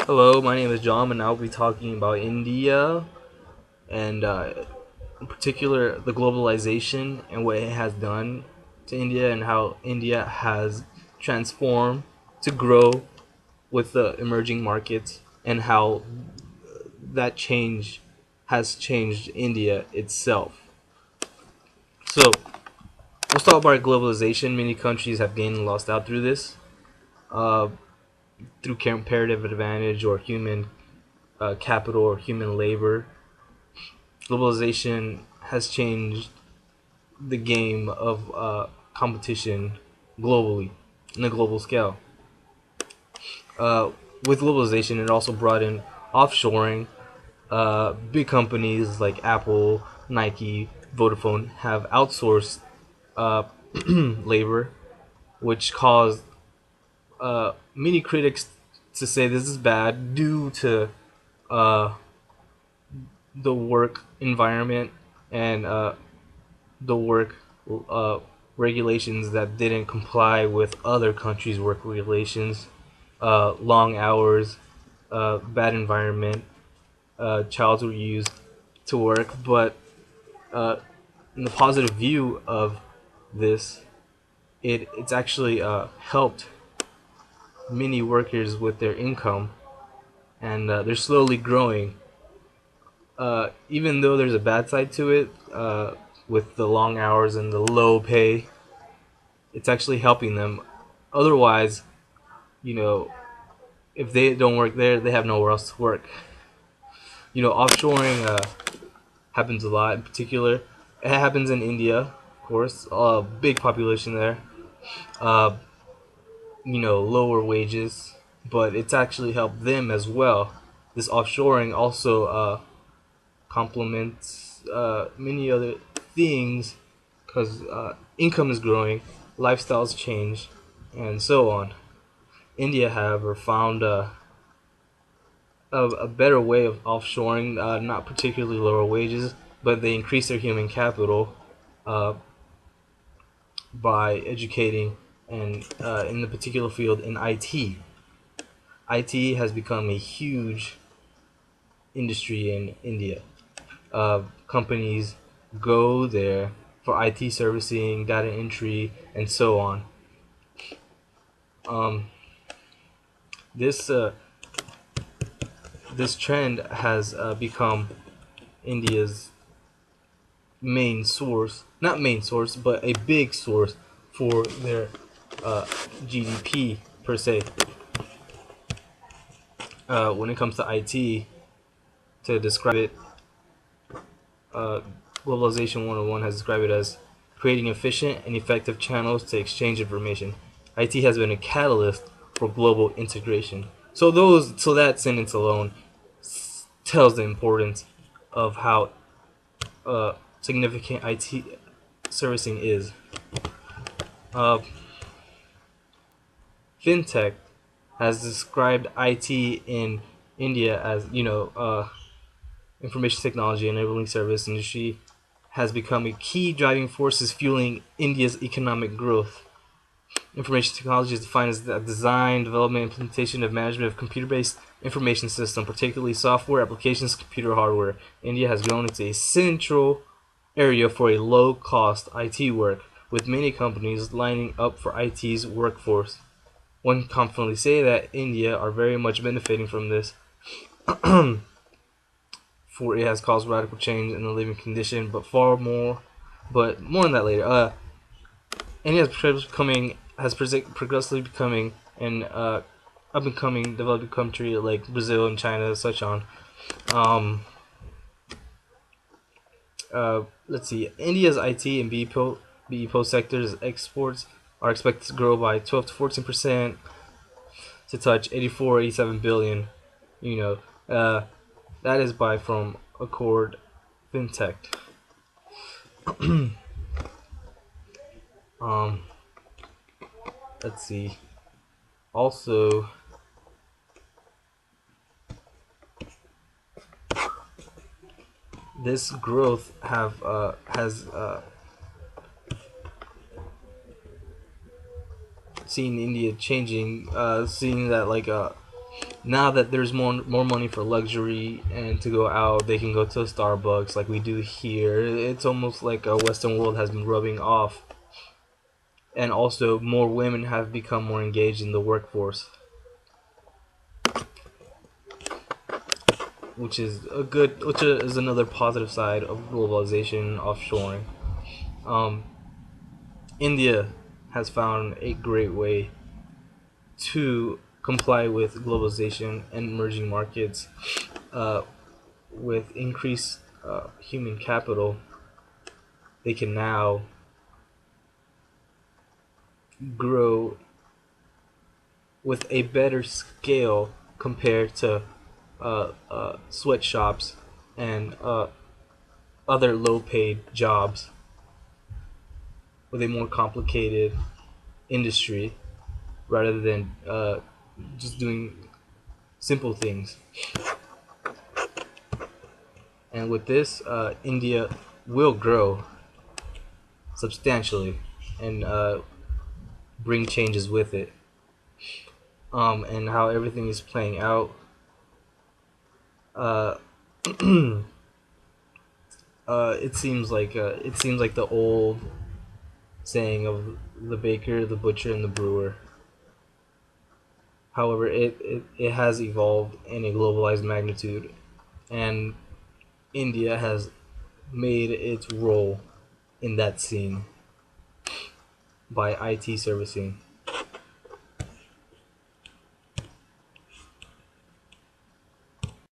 Hello, my name is John, and I'll be talking about India and, in particular, the globalization and what it has done to India and how India has transformed to grow with the emerging markets and how that change has changed India itself. So, we'll start by globalization. Many countries have gained and lost out through this, uh, through comparative advantage or human capital or human labor. Globalization has changed the game of competition globally, in a global scale. Uh, with globalization, it also brought in offshoring. Big companies like Apple, Nike, Vodafone have outsourced uh, labor, which caused many critics to say this is bad due to uh, the work environment and the work uh, regulations that didn't comply with other countries' work regulations, long hours, bad environment, child were used to work. But in the positive view of this, it's actually helped many workers with their income, and they're slowly growing. Even though there's a bad side to it, with the long hours and the low pay, it's actually helping them. Otherwise, you know, if they don't work there, they have nowhere else to work. Offshoring happens a lot. In particular, it happens in India, of course. Big population there. Uh, lower wages, but it's actually helped them as well. This offshoring also complements many other things because income is growing, lifestyles change, and so on. India, however, found a better way of offshoring, not particularly lower wages, but they increase their human capital uh, by educating and in the particular field in IT. IT has become a huge industry in India. Companies go there for IT servicing, data entry, and so on. Um, this this trend has become India's main source, not main source, but a big source for their uh, GDP per se. When it comes to IT, to describe it, uh, Globalization 101 has described it as creating efficient and effective channels to exchange information. IT has been a catalyst for global integration. So that sentence alone tells the importance of how significant IT servicing is. Uh, FinTech has described IT in India as, information technology enabling service industry has become a key driving forces fueling India's economic growth. Information technology is defined as the design, development, implementation of management of computer-based information system, particularly software applications, computer hardware. India has grown into a central area for a low-cost IT work, with many companies lining up for IT's workforce. One can confidently say that India are very much benefiting from this, for it has caused radical change in the living condition, but more on that later. India has progressively becoming an up and coming developing country like Brazil and China, such on. Um, let's see. India's IT and BEPO sectors exports are expected to grow by 12 to 14% to touch 87 billion. You know, that is by from Accord FinTech. Um, let's see. Also, this growth have has seen India changing, seeing that now that there's more money for luxury and to go out, they can go to Starbucks like we do here. It's almost like a Western world has been rubbing off, and also more women have become more engaged in the workforce, which is another positive side of globalization, offshoring. Um, India has found a great way to comply with globalization and emerging markets. With increased human capital, they can now grow with a better scale compared to sweatshops and other low-paid jobs with a more complicated industry rather than just doing simple things. And with this, India will grow substantially and bring changes with it. And how everything is playing out. Uh, it seems like the old saying of the baker, the butcher, and the brewer. However, it has evolved in a globalized magnitude, and India has made its role in that scene by IT servicing.